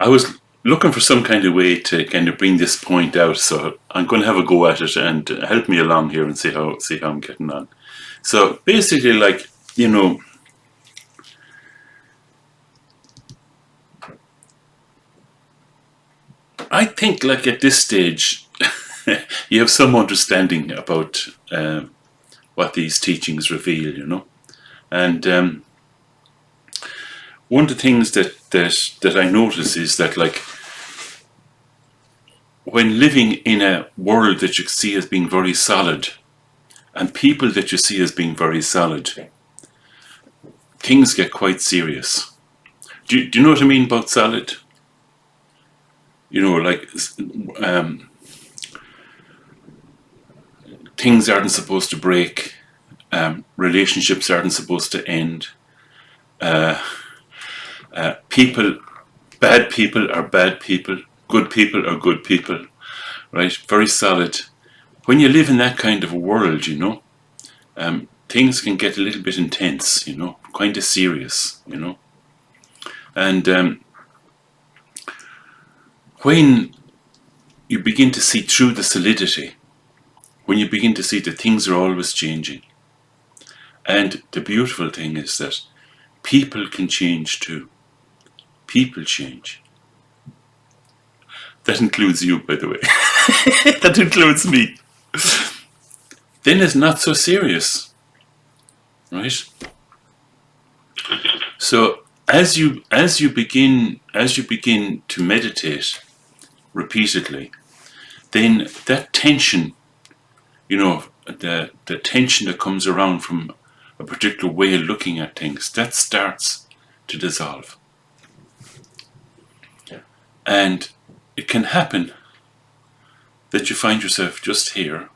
I was looking for some kind of way to kind of bring this point out, so I'm going to have a go at it and help me along here and see how I'm getting on. So basically, like, you know, I think like at this stage, you have some understanding about what these teachings reveal, you know, and one of the things that I notice is that, like, when living in a world that you see as being very solid and people that you see as being very solid, things get quite serious. Do you know what I mean about solid? You know, like, things aren't supposed to break, relationships aren't supposed to end. People, bad people are bad people, good people are good people, right? Very solid. When you live in that kind of a world, you know, things can get a little bit intense, you know, kind of serious, you know. And when you begin to see through the solidity, when you begin to see that things are always changing, and the beautiful thing is that people can change too. People change. That includes you, by the way. That includes me. Then it's not so serious, right? So as you begin to meditate repeatedly, then that tension, you know, the tension that comes around from a particular way of looking at things, that starts to dissolve. And it can happen that you find yourself just here,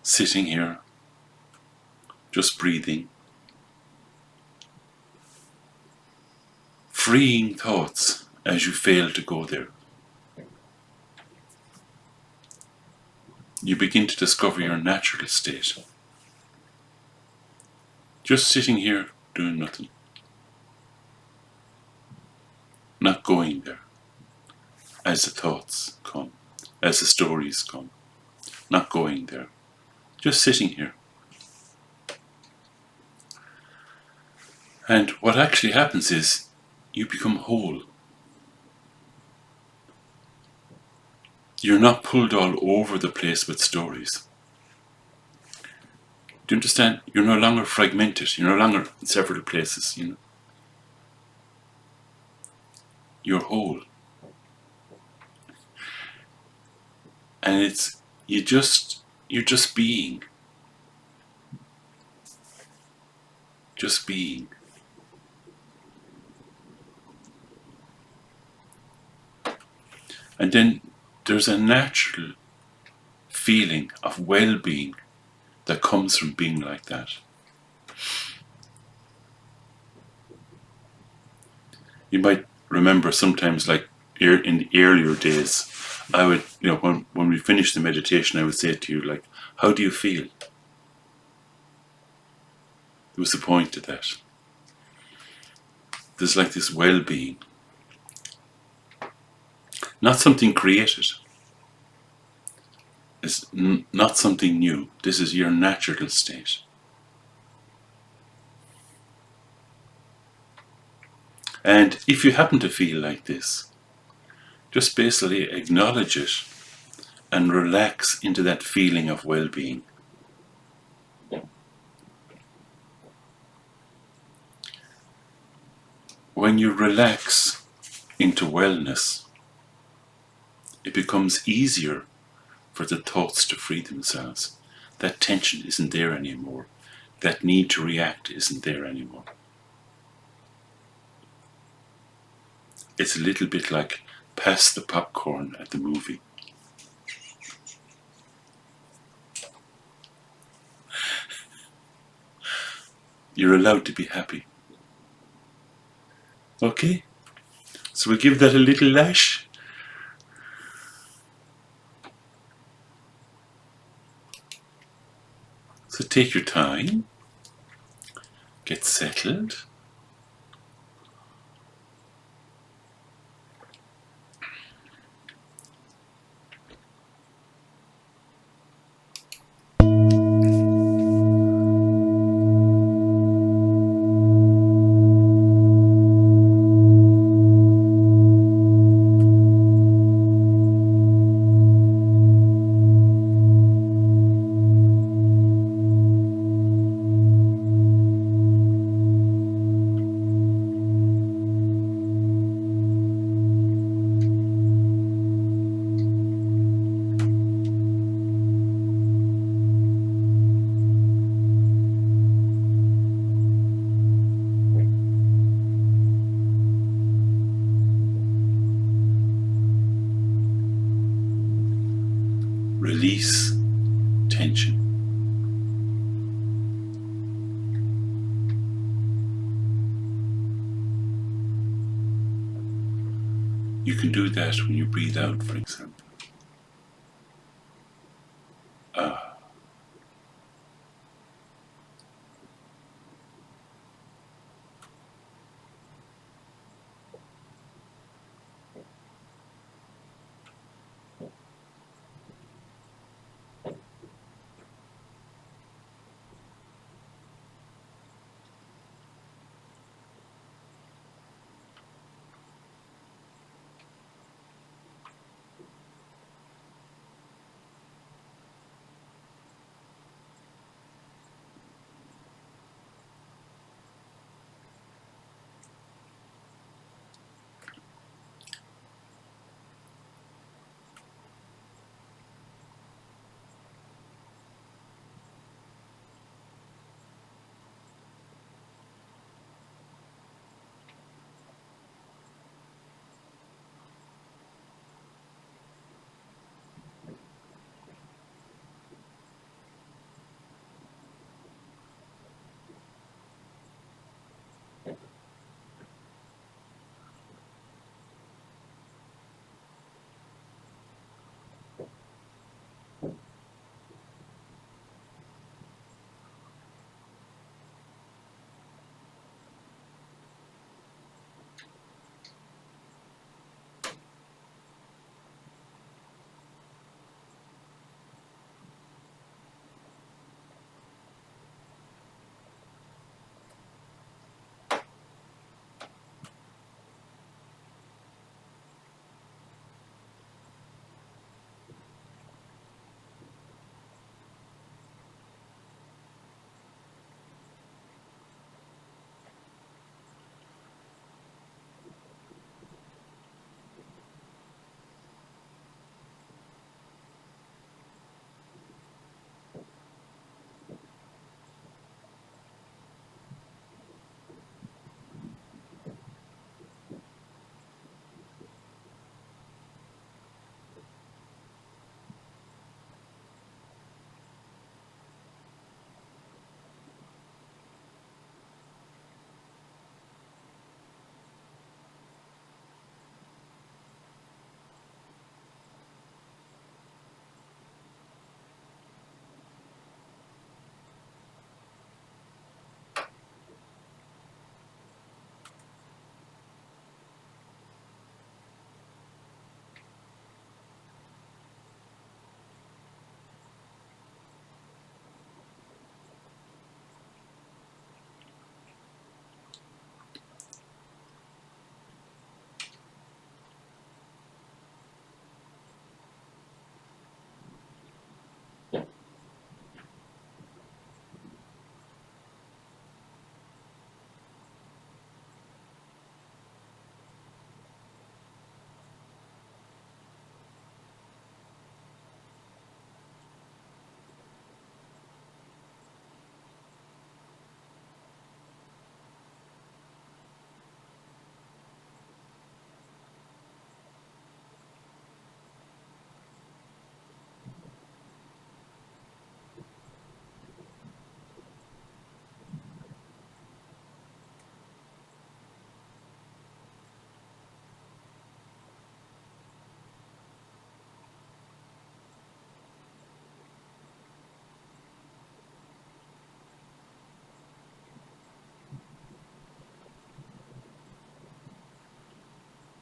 sitting here, just breathing, freeing thoughts as you fail to go there. You begin to discover your natural state. Just sitting here, doing nothing. Not going there. As the thoughts come, as the stories come. Not going there. Just sitting here. And what actually happens is you become whole. You're not pulled all over the place with stories. Do you understand? You're no longer fragmented. You're no longer in several places, you know. You're whole. And you're just being. Just being. And then there's a natural feeling of well-being that comes from being like that. You might remember sometimes, like in the earlier days, I would, you know, when we finished the meditation, I would say to you, like, how do you feel? There was a point to that. There's like this well-being. Not something created. It's not something new. This is your natural state. And if you happen to feel like this, just basically acknowledge it and relax into that feeling of well-being. When you relax into wellness, it becomes easier for the thoughts to free themselves. That tension isn't there anymore. That need to react isn't there anymore. It's a little bit like pass the popcorn at the movie. You're allowed to be happy. Okay? So we'll give that a little lash. So take your time, get settled, release tension. You can do that when you breathe out, for example.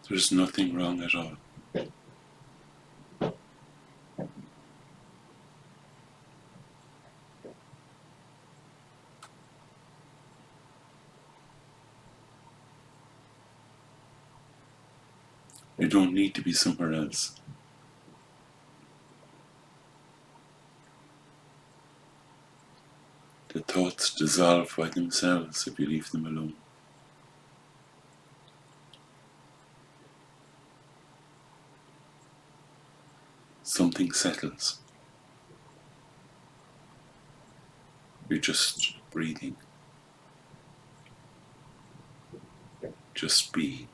There's nothing wrong at all. You don't need to be somewhere else. The thoughts dissolve by themselves if you leave them alone. Something settles. You're just breathing. Just being.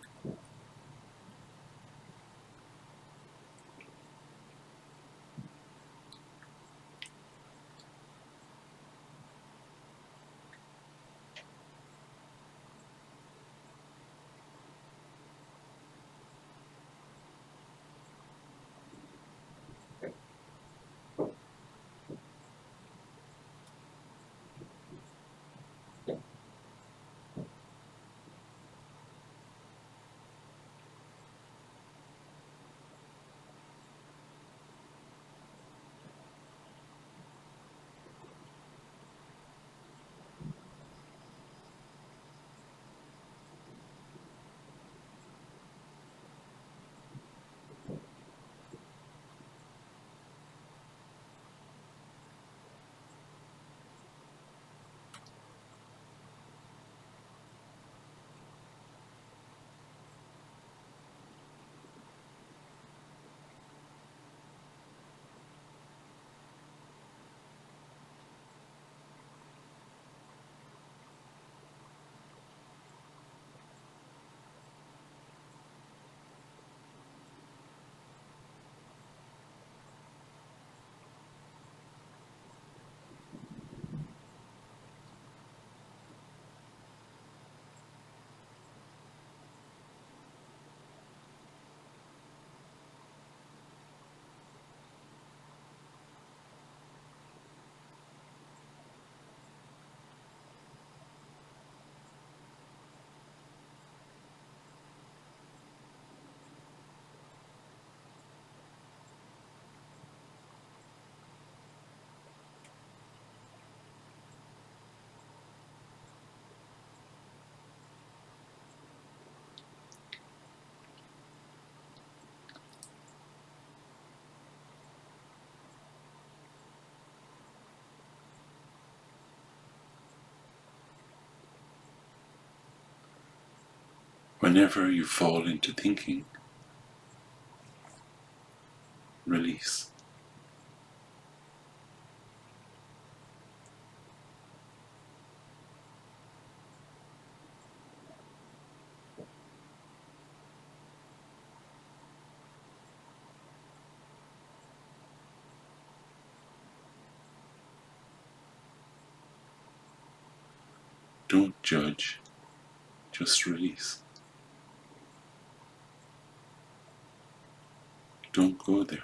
Whenever you fall into thinking, release. Don't judge, just release. Don't go there.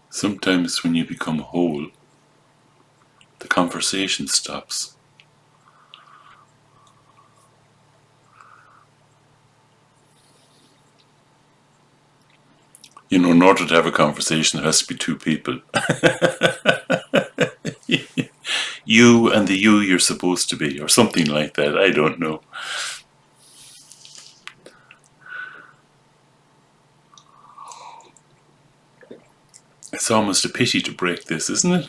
Sometimes when you become whole, the conversation stops. You know, in order to have a conversation, there has to be two people. You and the you you're supposed to be, or something like that. I don't know. It's almost a pity to break this, isn't it?